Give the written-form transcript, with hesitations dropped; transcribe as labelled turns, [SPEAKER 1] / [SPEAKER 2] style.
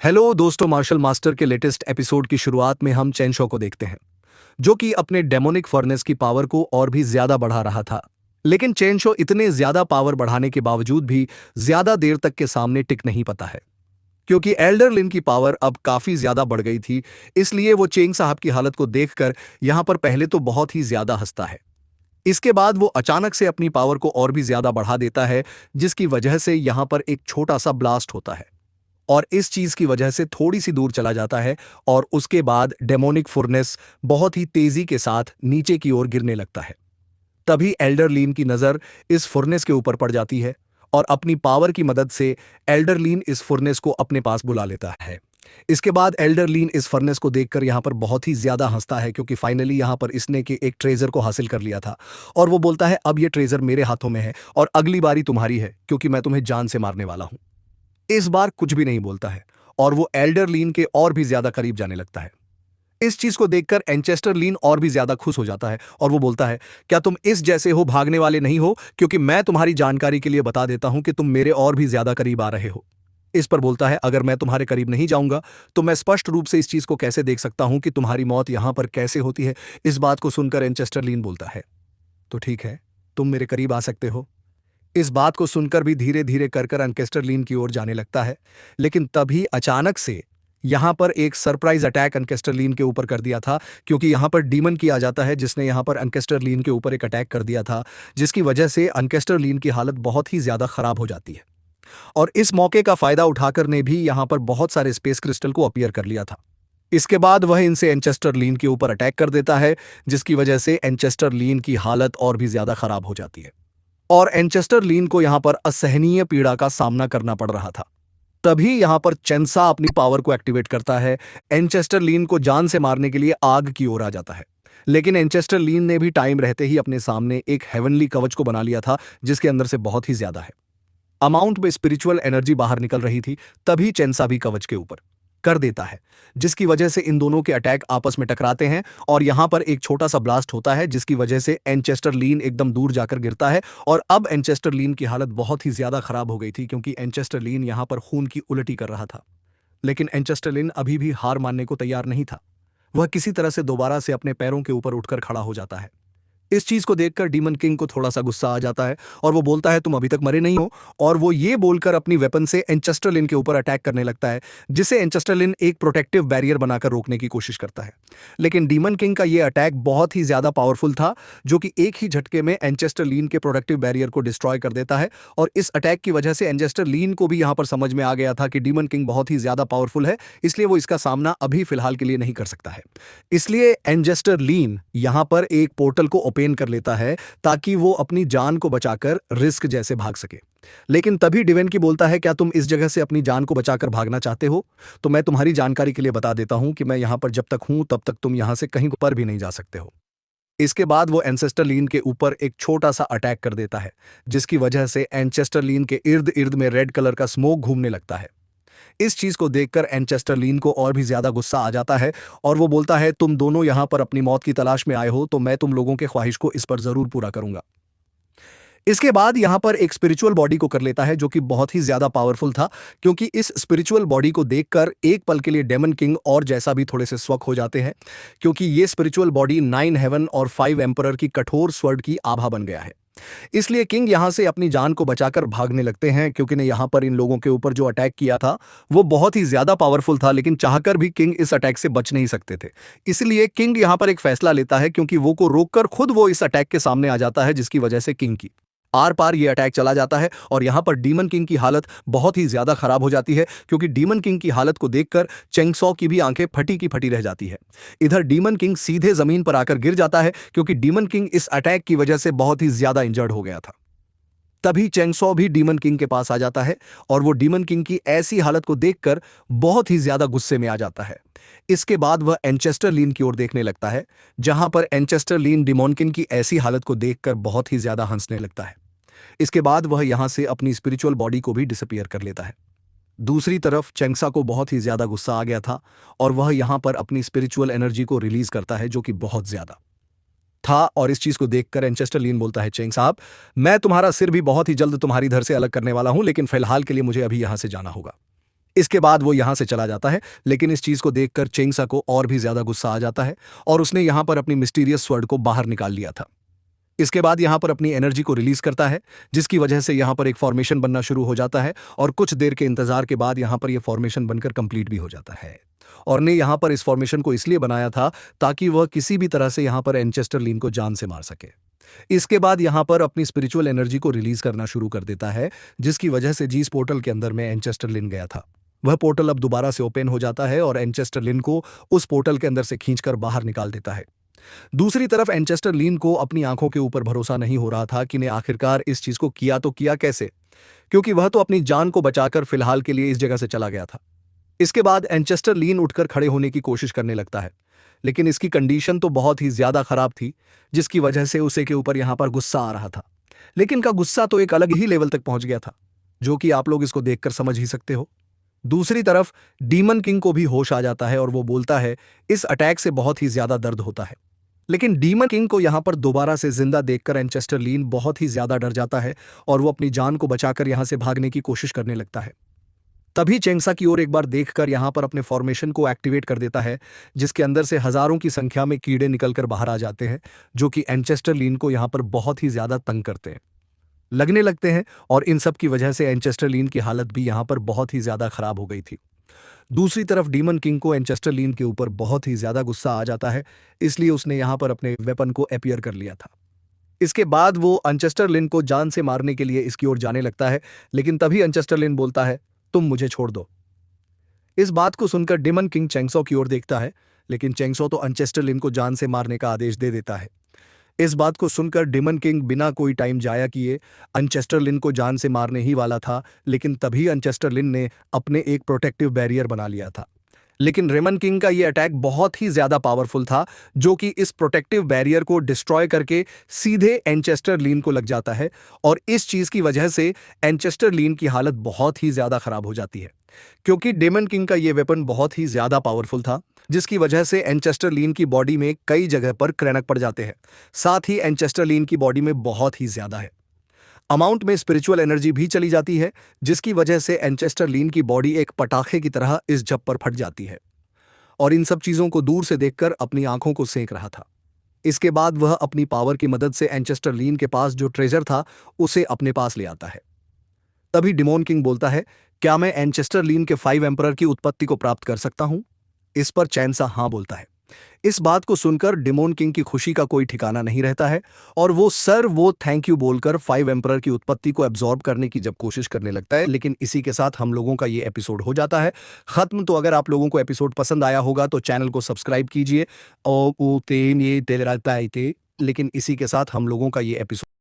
[SPEAKER 1] Hello दोस्तों, martial master के latest episode की शुरुआत में हम चेन शो को देखते हैं, जो कि अपने डेमोनिक फर्नेस की पावर को और भी ज्यादा बढ़ा रहा था। लेकिन चेन शो इतने ज्यादा पावर बढ़ाने के बावजूद भी ज्यादा देर तक के सामने टिक नहीं पाता है, क्योंकि एल्डर लिन की पावर अब काफी ज्यादा बढ़ गई थी। इसलिए वो चेंग साहब की हालत को देखकर यहां पर पहले तो बहुत ही ज्यादा हंसता है। इसके बाद वो अचानक से अपनी पावर को और भी ज्यादा बढ़ा देता है, जिसकी वजह से यहां पर एक छोटा सा ब्लास्ट होता है और इस चीज की वजह से थोड़ी सी दूर चला जाता है। और उसके बाद डेमोनिक फुरनेस बहुत ही तेजी के साथ नीचे की ओर गिरने लगता है। तभी एल्डरलीन की नजर इस फुरनेस के ऊपर पड़ जाती है और अपनी पावर की मदद से एल्डरलीन इस फुरनेस को अपने पास बुला लेता है। इसके बाद एल्डरलीन इस फर्नेस को देखकर यहां पर बहुत ही ज्यादा हंसता है, क्योंकि फाइनली यहां पर इसने के एक ट्रेजर को हासिल कर लिया था। और वो बोलता है, अब ये ट्रेजर मेरे हाथों में है और अगली बारी तुम्हारी है, क्योंकि मैं तुम्हें जान से मारने वाला हूं। इस बार कुछ भी नहीं बोलता है और वो एल्डरलीन के और भी ज्यादा करीब जाने लगता है। इस चीज को देखकर एंचेस्टरलीन और भी ज्यादा खुश हो जाता है और वो बोलता है, क्या तुम इस जैसे हो भागने वाले नहीं हो? क्योंकि मैं तुम्हारी जानकारी के लिए बता देता हूं कि तुम मेरे और भी ज्यादा करीब आ रहे हो। इस पर बोलता है, अगर मैं तुम्हारे करीब नहीं जाऊंगा तो मैं स्पष्ट रूप से इस चीज को कैसे देख सकता हूं कि तुम्हारी मौत यहां पर कैसे होती है। इस बात को सुनकर एंचेस्टरलीन बोलता है, तो ठीक है, तुम मेरे करीब आ सकते हो। इस बात को सुनकर भी धीरे धीरे कर अंकेस्टरलीन की ओर जाने लगता है। लेकिन तभी अचानक से यहां पर एक सरप्राइज अटैक अंकेस्टरलीन के ऊपर कर दिया था, क्योंकि यहां पर डीमन की आ जाता है, जिसने यहां पर अंकेस्टरलीन के ऊपर एक अटैक कर दिया था, जिसकी वजह से अंकेस्टरलीन की हालत बहुत ही ज्यादा खराब हो जाती है। और इस मौके का फायदा उठाकर ने भी यहां पर बहुत सारे स्पेस क्रिस्टल को अपीयर कर लिया था। इसके बाद वह इनसे एंचेस्टरलीन के ऊपर अटैक कर देता है, जिसकी वजह से एंचेस्टरलीन की हालत और भी ज्यादा खराब हो जाती है और एंचेस्टरलीन को यहां पर असहनीय पीड़ा का सामना करना पड़ रहा था। तभी यहां पर चेंसा अपनी पावर को एक्टिवेट करता है। एंचेस्टरलीन को जान से मारने के लिए आग की ओर आ जाता है। लेकिन एंचेस्टरलीन ने भी टाइम रहते ही अपने सामने एक हेवनली कवच को बना लिया था, जिसके अंदर से बहुत ही ज्यादा है अमाउंट में स्पिरिचुअल एनर्जी बाहर निकल रही थी। तभी चेंसा भी कवच के ऊपर कर देता है, जिसकी वजह से इन दोनों के अटैक आपस में टकराते हैं और यहां पर एक छोटा सा ब्लास्ट होता है, जिसकी वजह से एंचेस्टरलीन एकदम दूर जाकर गिरता है। और अब एंचेस्टरलीन की हालत बहुत ही ज्यादा खराब हो गई थी, क्योंकि एंचेस्टरलीन यहां पर खून की उल्टी कर रहा था। लेकिन एंचेस्टरलीन अभी भी हार मानने को तैयार नहीं था। वह किसी तरह से दोबारा से अपने पैरों के ऊपर उठकर खड़ा हो जाता है। इस चीज को देखकर डीमन किंग को थोड़ा सा गुस्सा आ जाता है और वो बोलता है, तुम अभी तक मरे नहीं हो। और वो ये बोलकर अपनी वेपन से एंचेस्टरलिन के ऊपर अटैक करने लगता है, जिसे एंचेस्टरलिन एक प्रोटेक्टिव बैरियर बनाकर रोकने की कोशिश करता है। लेकिन डीमन किंग का ये अटैक बहुत ही ज्यादा पावरफुल था, जो कि एक ही झटके में एंचेस्टरलिन के प्रोटेक्टिव बैरियर को डिस्ट्रॉय कर देता है। और इस अटैक की वजह से एंचेस्टरलिन को भी यहां पर समझ में आ गया था कि डीमन किंग बहुत ही ज्यादा पावरफुल है, इसलिए वो इसका सामना अभी फिलहाल के लिए नहीं कर सकता है। इसलिए एंचेस्टरलिन यहां पर एक पोर्टल को ओपन कर लेता है, ताकि वो अपनी जान को बचाकर रिस्क जैसे भाग सके। लेकिन तभी डिवेन की बोलता है, क्या तुम इस जगह से अपनी जान को बचाकर भागना चाहते हो? तो मैं तुम्हारी जानकारी के लिए बता देता हूं कि मैं यहां पर जब तक हूं तब तक तुम यहां से कहीं पर भी नहीं जा सकते हो। इसके बाद वो एंसेस्टरलीन के ऊपर एक छोटा सा अटैक कर देता है, जिसकी वजह से एंचेस्टरलीन के इर्द गिर्द में रेड कलर का स्मोक घूमने लगता है। इस चीज को देखकर एंचेस्टरलीन को और भी ज्यादा गुस्सा आ जाता है और वो बोलता है, तुम दोनों यहां पर अपनी मौत की तलाश में आए हो, तो मैं तुम लोगों के ख्वाहिश को इस पर जरूर पूरा करूंगा। इसके बाद यहां पर एक स्पिरिचुअल बॉडी को कर लेता है, जो कि बहुत ही ज्यादा पावरफुल था, क्योंकि इस स्पिरिचुअल बॉडी को देखकर एक पल के लिए डेमन किंग और जैसा भी थोड़े से स्वक हो जाते हैं, क्योंकि ये स्पिरिचुअल बॉडी 9 हेवन और 5 एम्परर की कठोर स्वर्ड की आभा बन गया है। इसलिए किंग यहां से अपनी जान को बचाकर भागने लगते हैं, क्योंकि ने यहां पर इन लोगों के ऊपर जो अटैक किया था वो बहुत ही ज्यादा पावरफुल था, लेकिन चाहकर भी किंग इस अटैक से बच नहीं सकते थे। इसलिए किंग यहां पर एक फैसला लेता है, क्योंकि वो को रोककर खुद वो इस अटैक के सामने आ जाता है, जिसकी वजह से किंग की आर पार ये अटैक चला जाता है और यहां पर डीमन किंग की हालत बहुत ही ज्यादा खराब हो जाती है, क्योंकि डीमन किंग की हालत को देखकर चेंगसॉ की भी आंखें फटी की फटी रह जाती है। इधर डीमन किंग सीधे जमीन पर आकर गिर जाता है, क्योंकि डीमन किंग इस अटैक की वजह से बहुत ही ज्यादा इंजर्ड हो गया था। तभी चेंगसॉ भी डीमन किंग के पास आ जाता है और वो डीमन किंग की ऐसी हालत को देखकर बहुत ही ज्यादा गुस्से में आ जाता है। इसके बाद वह एंचेस्टरलीन की ओर देखने लगता है, जहां पर एंचेस्टरलीन डिमोनकिन की ऐसी हालत को देखकर बहुत ही ज्यादा हंसने लगता है। इसके बाद वह यहां से अपनी स्पिरिचुअल बॉडी को भी डिसअपीयर कर लेता है। दूसरी तरफ चेंगसा को बहुत ही ज्यादा गुस्सा आ गया था और वह यहां पर अपनी स्पिरिचुअल एनर्जी को रिलीज करता है, जो कि बहुत ज्यादा था। और इस चीज को देखकर एंचेस्टरलीन बोलता है, चेंग साहब, मैं तुम्हारा सिर भी बहुत ही जल्द तुम्हारी धर से अलग करने वाला हूं, लेकिन फिलहाल के लिए मुझे अभी यहां से जाना होगा। इसके बाद वो यहाँ से चला जाता है, लेकिन इस चीज़ को देखकर चेंगसा को और भी ज़्यादा गुस्सा आ जाता है और उसने यहाँ पर अपनी मिस्टीरियस स्वर्ड को बाहर निकाल लिया था। इसके बाद यहाँ पर अपनी एनर्जी को रिलीज करता है, जिसकी वजह से यहाँ पर एक फॉर्मेशन बनना शुरू हो जाता है और कुछ देर के इंतजार के बाद यहाँ पर यह फॉर्मेशन बनकर कंप्लीट भी हो जाता है। और ने यहाँ पर इस फॉर्मेशन को इसलिए बनाया था ताकि वह किसी भी तरह से यहाँ पर एंचेस्टर लीन को जान से मार सके। इसके बाद यहाँ पर अपनी स्पिरिचुअल एनर्जी को रिलीज करना शुरू कर देता है, जिसकी वजह से जीस पोर्टल के अंदर में एंचेस्टर लिन गया था वह पोर्टल अब दोबारा से ओपन हो जाता है और एंचेस्टर लिन को उस पोर्टल के अंदर से खींचकर बाहर निकाल देता है। दूसरी तरफ एंचेस्टर लीन को अपनी आंखों के ऊपर भरोसा नहीं हो रहा था कि ने आखिरकार इस चीज को किया तो किया कैसे, क्योंकि वह तो अपनी जान को बचाकर फिलहाल के लिए इस जगह से चला गया था। इसके बाद एंचेस्टर लीन उठकर खड़े होने की कोशिश करने लगता है, लेकिन इसकी कंडीशन तो बहुत ही ज्यादा खराब थी, जिसकी वजह से उसे के ऊपर यहां पर गुस्सा आ रहा था। लेकिन का गुस्सा तो एक अलग ही लेवल तक पहुंच गया था, जो कि आप लोग इसको देखकर समझ ही सकते हो। दूसरी तरफ डीमन किंग को भी होश आ जाता है और वो बोलता है इस अटैक से बहुत ही ज्यादा दर्द होता है। लेकिन डीमन किंग को यहां पर दोबारा से जिंदा देखकर एंचेस्टर लीन बहुत ही ज्यादा डर जाता है और वो अपनी जान को बचाकर यहां से भागने की कोशिश करने लगता है। तभी चेंगसा की ओर एक बार देखकर यहां पर अपने फॉर्मेशन को एक्टिवेट कर देता है, जिसके अंदर से हजारों की संख्या में कीड़े निकलकर बाहर आ जाते हैं, जो कि एंचेस्टर लीन को यहां पर बहुत ही ज्यादा तंग करते हैं लगने लगते हैं। और इन सब की वजह से एंचेस्टर लीन की हालत भी यहां पर बहुत ही ज्यादा खराब हो गई थी। दूसरी तरफ डीमन किंग को एंचेस्टर लीन के ऊपर बहुत ही ज्यादा गुस्सा आ जाता है, इसलिए उसने यहां पर अपने वेपन को अपीयर कर लिया था। इसके बाद वो एंचेस्टर लिन को जान से मारने के लिए इसकी ओर जाने लगता है, लेकिन तभी एंचेस्टर लिन बोलता है तुम मुझे छोड़ दो। इस बात को सुनकर डीमन किंग चेंगसो की ओर देखता है, लेकिन चेंगसो तो एंचेस्टर लिन को जान से मारने का आदेश दे देता है। इस बात को सुनकर डीमन किंग बिना कोई टाइम जाया किए एंचेस्टर लिन को जान से मारने ही वाला था, लेकिन तभी एंचेस्टर लिन ने अपने एक प्रोटेक्टिव बैरियर बना लिया था। लेकिन रेमन किंग का यह अटैक बहुत ही ज्यादा पावरफुल था, जो कि इस प्रोटेक्टिव बैरियर को डिस्ट्रॉय करके सीधे एंचेस्टर लीन को लग जाता है और इस चीज की वजह से एंचेस्टर लीन की हालत बहुत ही ज्यादा खराब हो जाती है, क्योंकि डेमन किंग का यह वेपन बहुत ही ज्यादा पावरफुल था, जिसकी वजह से एंचेस्टर लीन की बॉडी में कई जगह पर क्रैनक पड़ जाते हैं। साथ ही एंचेस्टर लीन की बॉडी में बहुत ही ज्यादा है अमाउंट में स्पिरिचुअल एनर्जी भी चली जाती है, जिसकी वजह से एंचेस्टर लीन की बॉडी एक पटाखे की तरह इस जब पर फट जाती है और इन सब चीजों को दूर से देखकर अपनी आंखों को सेंक रहा था। इसके बाद वह अपनी पावर की मदद से एंचेस्टर लीन के पास जो ट्रेजर था उसे अपने पास ले आता है। तभी डिमोन किंग बोलता है क्या मैं एंचेस्टर लीन के 5 एम्परर की उत्पत्ति को प्राप्त कर सकता हूं? इस पर चैंसा हाँ बोलता है। इस बात को सुनकर डिमोन किंग की खुशी का कोई ठिकाना नहीं रहता है और वो थैंक यू बोलकर 5 एम्परर की उत्पत्ति को एब्जॉर्ब करने की जब कोशिश करने लगता है। लेकिन इसी के साथ हम लोगों का ये एपिसोड हो जाता है खत्म। तो अगर आप लोगों को एपिसोड पसंद आया होगा तो चैनल को सब्सक्राइब कीजिए और लेकिन इसी के साथ हम लोगों का ये एपिसोड